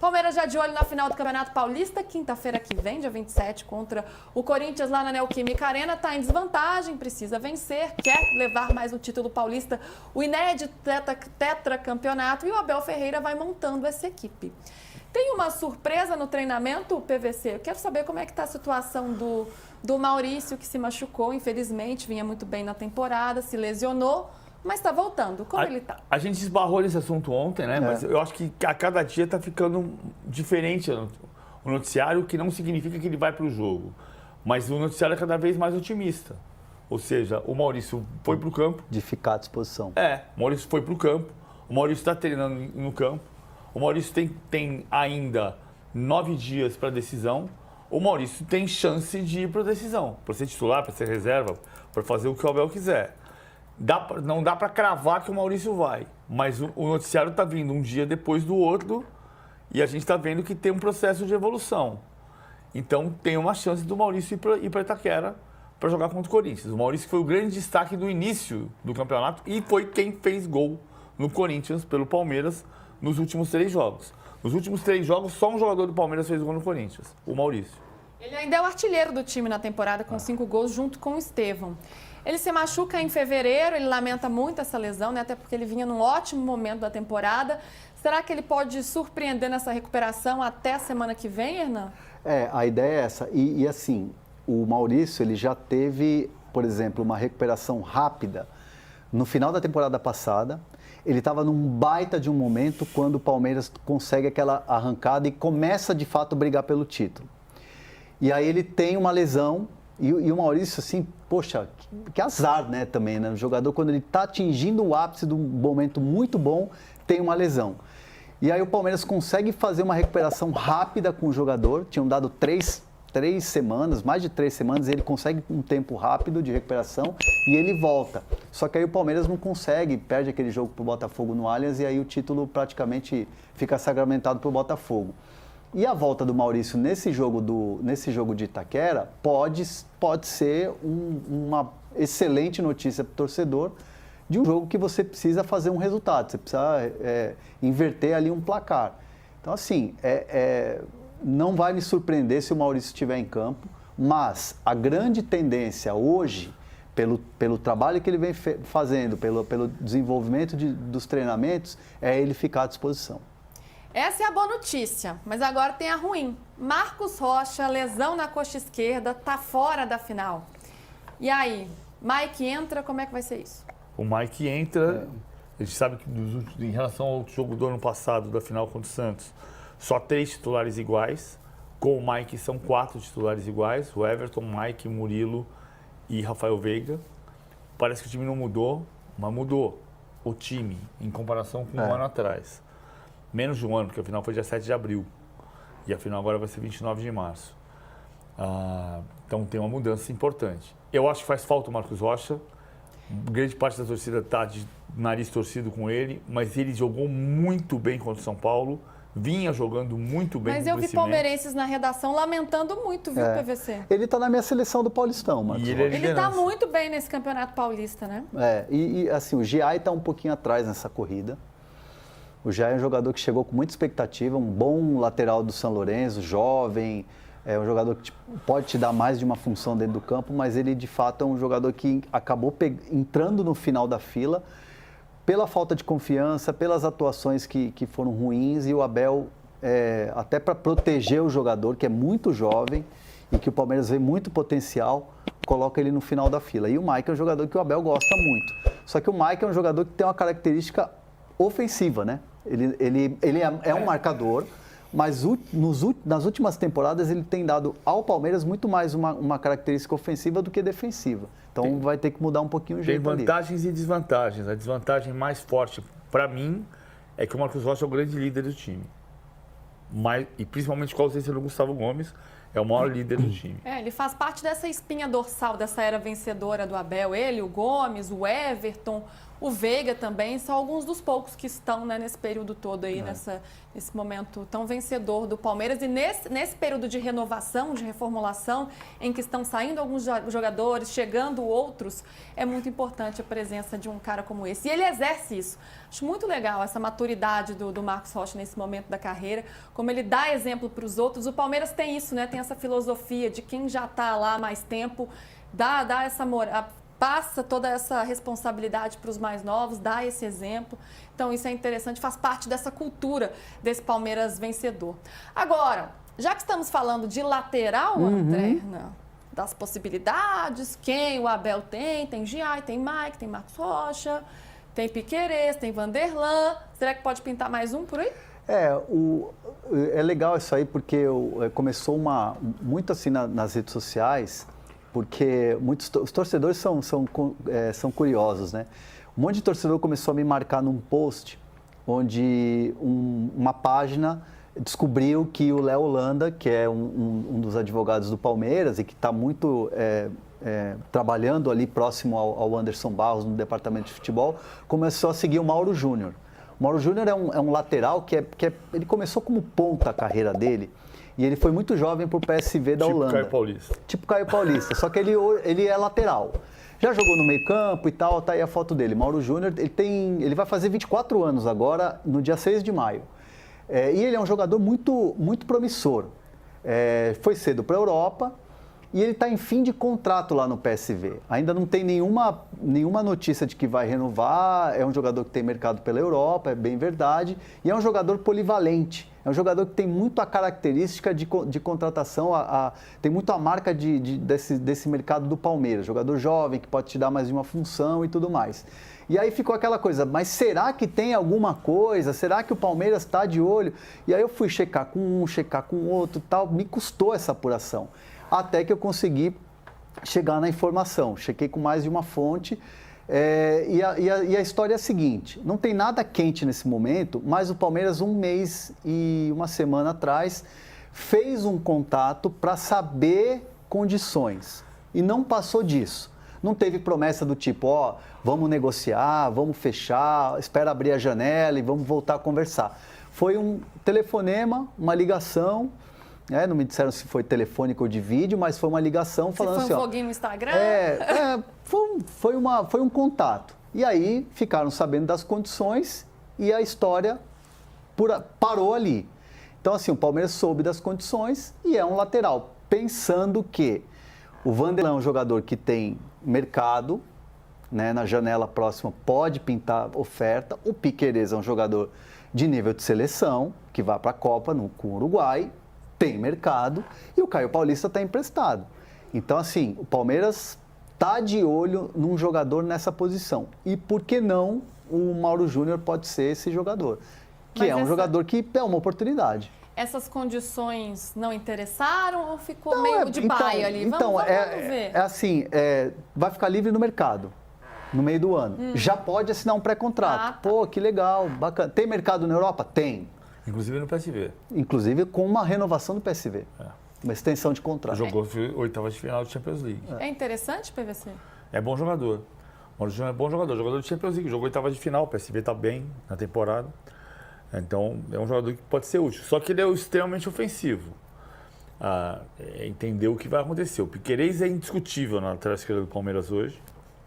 Palmeiras já de olho na final do Campeonato Paulista, quinta-feira que vem, dia 27, contra o Corinthians lá na Neoquímica Arena. Está em desvantagem, precisa vencer, quer levar mais um título paulista, o inédito tetracampeonato, e o Abel Ferreira vai montando essa equipe. Tem uma surpresa no treinamento, PVC? Eu quero saber como é que está a situação do Maurício, que se machucou, infelizmente, vinha muito bem na temporada, se lesionou, mas está voltando. Como ele está? A gente esbarrou nesse assunto ontem, né? Mas eu acho que a cada dia está ficando diferente o noticiário, o que não significa que ele vai para o jogo. Mas o noticiário é cada vez mais otimista. Ou seja, o Maurício foi para o campo. De ficar à disposição. O Maurício foi para o campo. O Maurício está treinando no campo. O Maurício tem ainda 9 dias para decisão. O Maurício tem chance de ir para a decisão. Para ser titular, para ser reserva, para fazer o que o Abel quiser. Não dá para cravar que o Maurício vai, mas o noticiário está vindo um dia depois do outro e a gente está vendo que tem um processo de evolução. Então tem uma chance do Maurício ir para Itaquera para jogar contra o Corinthians. O Maurício foi o grande destaque do início do campeonato e foi quem fez gol no Corinthians pelo Palmeiras nos últimos 3 jogos. Nos últimos 3 jogos, só um jogador do Palmeiras fez gol no Corinthians, o Maurício. Ele ainda é o artilheiro do time na temporada com 5 gols junto com o Estevão. Ele se machuca em fevereiro, ele lamenta muito essa lesão, né? Até porque ele vinha num ótimo momento da temporada. Será que ele pode surpreender nessa recuperação até a semana que vem, Hernan? A ideia é essa. E assim, o Maurício, ele já teve, por exemplo, uma recuperação rápida no final da temporada passada. Ele estava num baita de um momento quando o Palmeiras consegue aquela arrancada e começa, de fato, a brigar pelo título. E aí ele tem uma lesão. E o Maurício, assim, poxa, que azar, né, também, né? O jogador, quando ele está atingindo o ápice de um momento muito bom, tem uma lesão. E aí o Palmeiras consegue fazer uma recuperação rápida com o jogador, tinham dado 3 semanas, mais de 3 semanas, ele consegue um tempo rápido de recuperação e ele volta. Só que aí o Palmeiras não consegue, perde aquele jogo para o Botafogo no Allianz e aí o título praticamente fica sacramentado para o Botafogo. E a volta do Maurício nesse jogo de Itaquera pode ser uma excelente notícia para o torcedor de um jogo que você precisa fazer um resultado, você precisa inverter ali um placar. Então, assim, não vai me surpreender se o Maurício estiver em campo, mas a grande tendência hoje, pelo trabalho que ele vem fazendo, pelo desenvolvimento dos treinamentos, é ele ficar à disposição. Essa é a boa notícia, mas agora tem a ruim. Marcos Rocha, lesão na coxa esquerda, tá fora da final. E aí, Mike entra, como é que vai ser isso? O Mike entra, a gente sabe que em relação ao jogo do ano passado, da final contra o Santos, só 3 titulares iguais. Com o Mike são 4 titulares iguais, o Everton, Mike, Murilo e Rafael Veiga. Parece que o time não mudou, mas mudou o time em comparação com um ano atrás. Menos de um ano, porque a final foi dia 7 de abril. E a final agora vai ser 29 de março. Então tem uma mudança importante. Eu acho que faz falta o Marcos Rocha. Grande parte da torcida está de nariz torcido com ele, mas ele jogou muito bem contra o São Paulo. Vinha jogando muito bem. Mas eu vi palmeirenses na redação lamentando muito, viu, PVC? Ele está na minha seleção do Paulistão, Marcos Rocha. Ele está muito bem nesse Campeonato Paulista, né? E assim, o Giai está um pouquinho atrás nessa corrida. O Jair é um jogador que chegou com muita expectativa, um bom lateral do São Lourenço, jovem, é um jogador que pode te dar mais de uma função dentro do campo, mas ele de fato é um jogador que acabou entrando no final da fila pela falta de confiança, pelas atuações que foram ruins, e o Abel, até para proteger o jogador, que é muito jovem e que o Palmeiras vê muito potencial, coloca ele no final da fila. E o Mike é um jogador que o Abel gosta muito. Só que o Mike é um jogador que tem uma característica ofensiva, né? Ele é um marcador, mas nas últimas temporadas ele tem dado ao Palmeiras muito mais uma característica ofensiva do que defensiva. Então vai ter que mudar um pouquinho o jeito ali. Tem vantagens e desvantagens. A desvantagem mais forte, para mim, é que o Marcos Rocha é o grande líder do time. E principalmente com a ausência do Gustavo Gomes, é o maior líder do time. Ele faz parte dessa espinha dorsal, dessa era vencedora do Abel. Ele, o Gomes, o Everton, o Veiga também, são alguns dos poucos que estão, né, nesse período todo aí, nesse momento tão vencedor do Palmeiras. E nesse período de renovação, de reformulação, em que estão saindo alguns jogadores, chegando outros, é muito importante a presença de um cara como esse. E ele exerce isso. Acho muito legal essa maturidade do Marcos Rocha nesse momento da carreira, como ele dá exemplo para os outros. O Palmeiras tem isso, né? Tem essa filosofia de quem já está lá há mais tempo, dá essa moral, passa toda essa responsabilidade para os mais novos, dá esse exemplo. Então, isso é interessante, faz parte dessa cultura desse Palmeiras vencedor. Agora, já que estamos falando de lateral, André, das possibilidades, quem o Abel tem Giai, tem Mike, tem Marcos Rocha, tem Piquerez, tem Vanderlan. Será que pode pintar mais um por aí? É legal isso aí, porque começou muito assim nas redes sociais, porque os torcedores são curiosos, né? Um monte de torcedor começou a me marcar num post onde uma página descobriu que o Léo Holanda, que é um dos advogados do Palmeiras e que está muito trabalhando ali próximo ao Anderson Barros no departamento de futebol, começou a seguir o Mauro Júnior. O Mauro Júnior é um lateral que ele começou como ponta a carreira dele. E ele foi muito jovem para o PSV da Holanda. Caio Paulista. Tipo Caio Paulista, só que ele é lateral. Já jogou no meio campo e tal, tá aí a foto dele. Mauro Júnior, ele vai fazer 24 anos agora, no dia 6 de maio. E ele é um jogador muito, muito promissor. Foi cedo para a Europa e ele está em fim de contrato lá no PSV. Ainda não tem nenhuma notícia de que vai renovar, é um jogador que tem mercado pela Europa, é bem verdade, e é um jogador polivalente. É um jogador que tem muito a característica de contratação, tem muito a marca desse mercado do Palmeiras. Jogador jovem, que pode te dar mais de uma função e tudo mais. E aí ficou aquela coisa, mas será que tem alguma coisa? Será que o Palmeiras está de olho? E aí eu fui checar com um, checar com outro e tal. Me custou essa apuração. Até que eu consegui chegar na informação. Chequei com mais de uma fonte. E a história é a seguinte, não tem nada quente nesse momento, mas o Palmeiras, 1 mês e uma semana atrás, fez um contato para saber condições e não passou disso. Não teve promessa do tipo, vamos negociar, vamos fechar, espera abrir a janela e vamos voltar a conversar. Foi um telefonema, uma ligação. Não me disseram se foi telefônico ou de vídeo, mas foi uma ligação falando assim... Se foi um foguinho no Instagram? Foi um contato. E aí ficaram sabendo das condições e a história parou ali. Então, assim, o Palmeiras soube das condições e é um lateral, pensando que o Vanderlan é um jogador que tem mercado, né, na janela próxima pode pintar oferta. O Piquerez é um jogador de nível de seleção, que vai para a Copa com o Uruguai, tem mercado, e o Caio Paulista está emprestado. Então, assim, o Palmeiras está de olho num jogador nessa posição. E por que não o Mauro Júnior pode ser esse jogador? Que é um jogador que é uma oportunidade. Essas condições não interessaram ou ficou meio de baia ali? Vamos ver. Vai ficar livre no mercado, no meio do ano. Já pode assinar um pré-contrato. Pô, que legal, bacana. Tem mercado na Europa? Tem. Inclusive no PSV. Inclusive com uma renovação do PSV. Uma extensão de contrato. Jogou 8ª de final do Champions League. É interessante, PVC? É bom jogador. O Mauro Júnior é bom jogador de Champions League. Jogou 8ª de final, o PSV está bem na temporada. Então, é um jogador que pode ser útil. Só que ele é extremamente ofensivo. Entender o que vai acontecer. O Piquerez é indiscutível na lateral esquerda do Palmeiras hoje.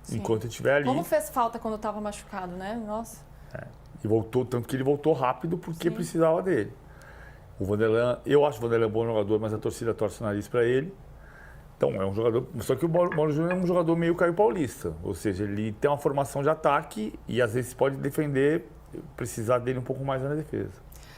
Sim. Enquanto ele estiver ali... Como fez falta quando estava machucado, né? Nossa. E voltou, tanto que ele voltou rápido porque precisava dele. O Vanderlan, eu acho o Vanderlan um bom jogador, mas a torcida torce o nariz para ele. Então, é um jogador... Só que o Mauro Júnior é um jogador meio Caio Paulista. Ou seja, ele tem uma formação de ataque e às vezes pode defender, precisar dele um pouco mais na defesa.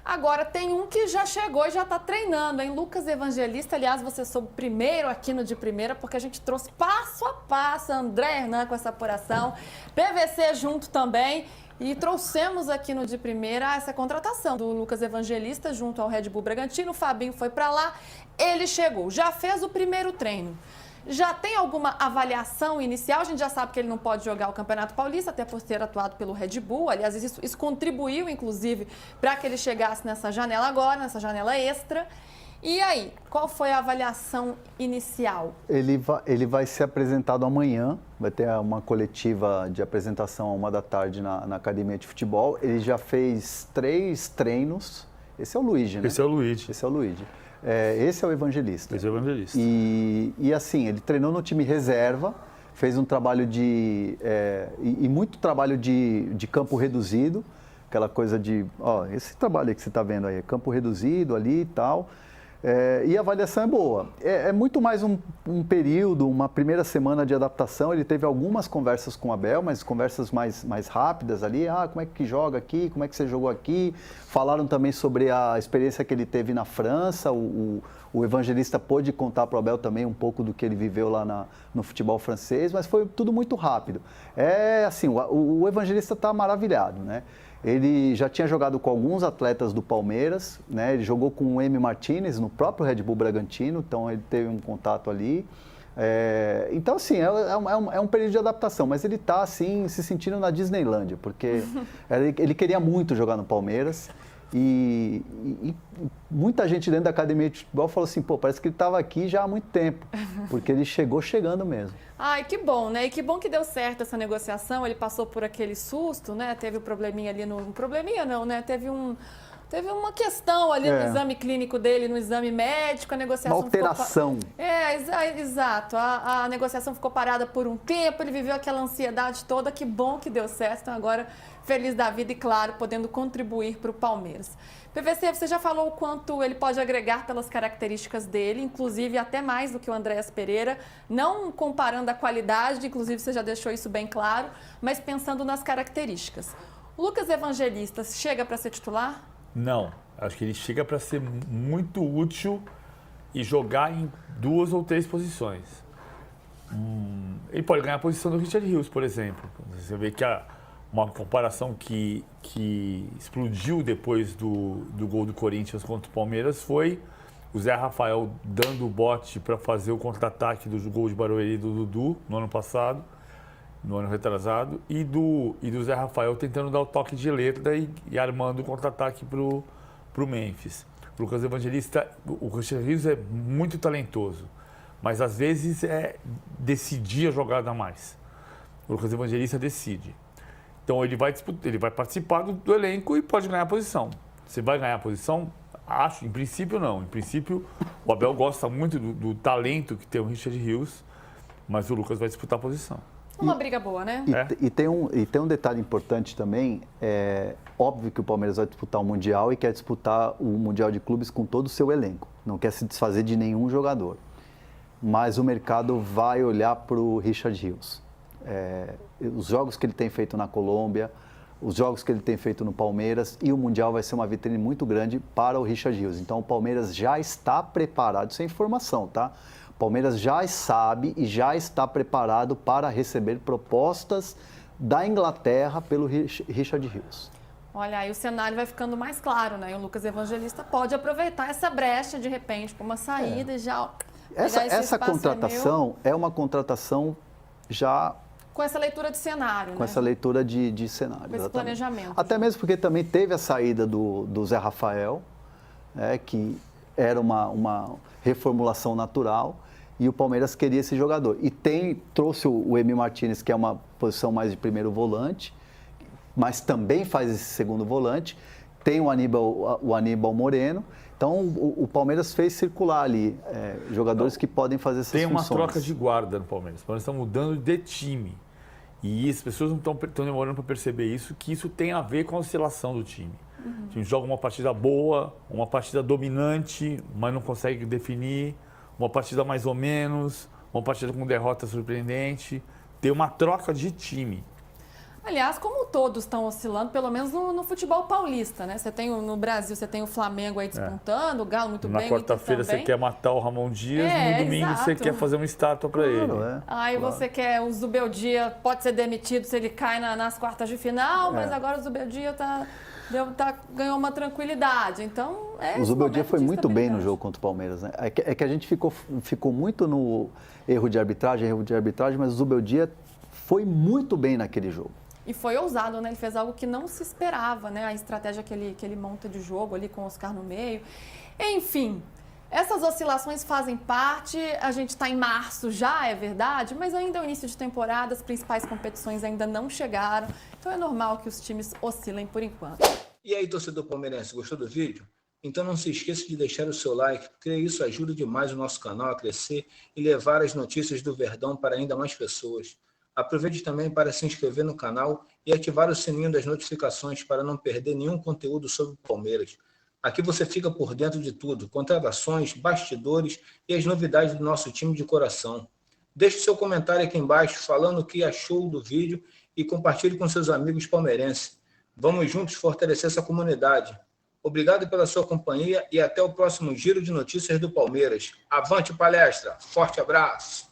Agora, tem um que já chegou e já está treinando, hein? Lucas Evangelista. Aliás, você soube primeiro aqui no De Primeira, porque a gente trouxe passo a passo André Hernan com essa apuração. PVC junto também. E trouxemos aqui no De Primeira essa contratação do Lucas Evangelista junto ao Red Bull Bragantino. O Fabinho foi para lá, ele chegou, já fez o primeiro treino. Já tem alguma avaliação inicial? A gente já sabe que ele não pode jogar o Campeonato Paulista, até por ter atuado pelo Red Bull. Aliás, isso contribuiu, inclusive, para que ele chegasse nessa janela agora, nessa janela extra. E aí, qual foi a avaliação inicial? Ele vai ser apresentado amanhã, vai ter uma coletiva de apresentação à 13h na Academia de Futebol. Ele já fez 3 treinos. Esse é o Luigi, né? Esse é o Luigi. Esse é o Luigi. Esse é o Evangelista. Esse é o Evangelista. E assim, ele treinou no time reserva, fez um trabalho e muito trabalho de campo reduzido, aquela coisa de, esse trabalho aí que você está vendo aí, campo reduzido ali e tal. E a avaliação é boa. É muito mais um período, uma primeira semana de adaptação. Ele teve algumas conversas com o Abel, mas conversas mais rápidas ali. Como é que joga aqui? Como é que você jogou aqui? Falaram também sobre a experiência que ele teve na França. O Evangelista pôde contar para o Abel também um pouco do que ele viveu lá no futebol francês, mas foi tudo muito rápido. Assim, o Evangelista está maravilhado, né? Ele já tinha jogado com alguns atletas do Palmeiras, né? Ele jogou com o Emi Martinez no próprio Red Bull Bragantino, então ele teve um contato ali. Então, assim, é um período de adaptação, mas ele está, assim, se sentindo na Disneylândia, porque ele queria muito jogar no Palmeiras e muita gente dentro da academia de futebol falou assim, parece que ele estava aqui já há muito tempo, porque ele chegou chegando mesmo. Ai, que bom, né? E que bom que deu certo essa negociação, ele passou por aquele susto, né? Teve um probleminha ali no... Probleminha não, né? Teve uma questão ali no exame clínico dele, no exame médico, a negociação... Uma alteração. Exato. A negociação ficou parada por um tempo, ele viveu aquela ansiedade toda, que bom que deu certo, então agora feliz da vida e, claro, podendo contribuir para o Palmeiras. PVC, você já falou o quanto ele pode agregar pelas características dele, inclusive até mais do que o Andréas Pereira, não comparando a qualidade, inclusive você já deixou isso bem claro, mas pensando nas características. O Lucas Evangelista chega para ser titular? Não, acho que ele chega para ser muito útil e jogar em 2 ou 3 posições. Ele pode ganhar a posição do Richard Rios, por exemplo. Você vê que uma comparação que explodiu depois do gol do Corinthians contra o Palmeiras foi o Zé Rafael dando o bote para fazer o contra-ataque do gol de Barueri do Dudu no ano passado, no ano retrasado, e do Zé Rafael tentando dar o toque de letra e armando o contra-ataque para o Memphis. O Lucas Evangelista, o Richard Rios é muito talentoso, mas às vezes decidir a jogada a mais. O Lucas Evangelista decide. Então ele vai participar do elenco e pode ganhar a posição. Você vai ganhar a posição? Acho, em princípio não. Em princípio, o Abel gosta muito do talento que tem o Richard Rios, mas o Lucas vai disputar a posição. Uma briga boa, né? E tem um detalhe importante também, óbvio que o Palmeiras vai disputar o Mundial e quer disputar o Mundial de Clubes com todo o seu elenco, não quer se desfazer de nenhum jogador, mas o mercado vai olhar para o Richard Rios. Os jogos que ele tem feito na Colômbia, os jogos que ele tem feito no Palmeiras, e o Mundial vai ser uma vitrine muito grande para o Richard Rios. Então o Palmeiras já está preparado, isso é informação, tá? O Palmeiras já sabe e já está preparado para receber propostas da Inglaterra pelo Richard Rios. Olha, aí o cenário vai ficando mais claro, né? E o Lucas Evangelista pode aproveitar essa brecha, de repente, para uma saída e já... Essa contratação é uma contratação já... Com essa leitura de cenário, Com essa leitura de cenário. Com esse planejamento. Até mesmo porque também teve a saída do Zé Rafael, que era uma reformulação natural, e o Palmeiras queria esse jogador. E trouxe o Emi Martinez, que é uma posição mais de primeiro volante, mas também faz esse segundo volante. Tem o Aníbal Moreno. Então, o Palmeiras fez circular ali jogadores que podem fazer essas funções. Tem uma troca de guarda no Palmeiras. O Palmeiras está mudando de time. E as pessoas não estão demorando para perceber isso, que isso tem a ver com a oscilação do time. O time joga uma partida boa, uma partida dominante, mas não consegue definir, uma partida mais ou menos, uma partida com derrota surpreendente. Tem uma troca de time. Aliás, como todos estão oscilando, pelo menos no futebol paulista, né? Você tem no Brasil, você tem o Flamengo aí despontando, o Galo muito bem. Na quarta-feira você quer matar o Ramon Dias, no domingo você quer fazer uma estátua para ele. Aí você quer o Zubeldia, pode ser demitido se ele cai nas quartas de final, mas agora o Zubeldia ganhou uma tranquilidade. Então, o Zubeldia foi muito bem no jogo contra o Palmeiras, né? É que a gente ficou muito no erro de arbitragem, mas o Zubeldia foi muito bem naquele jogo. E foi ousado, né? Ele fez algo que não se esperava, né? A estratégia que ele monta de jogo ali com o Oscar no meio. Enfim, Essas oscilações fazem parte, a gente está em março já, é verdade, mas ainda é o início de temporada, as principais competições ainda não chegaram, então é normal que os times oscilem por enquanto. E aí, torcedor palmeirense, gostou do vídeo? Então não se esqueça de deixar o seu like, porque isso ajuda demais o nosso canal a crescer e levar as notícias do Verdão para ainda mais pessoas. Aproveite também para se inscrever no canal e ativar o sininho das notificações para não perder nenhum conteúdo sobre o Palmeiras. Aqui você fica por dentro de tudo, contratações, bastidores e as novidades do nosso time de coração. Deixe seu comentário aqui embaixo falando o que achou do vídeo e compartilhe com seus amigos palmeirenses. Vamos juntos fortalecer essa comunidade. Obrigado pela sua companhia e até o próximo Giro de Notícias do Palmeiras. Avante palestra! Forte abraço!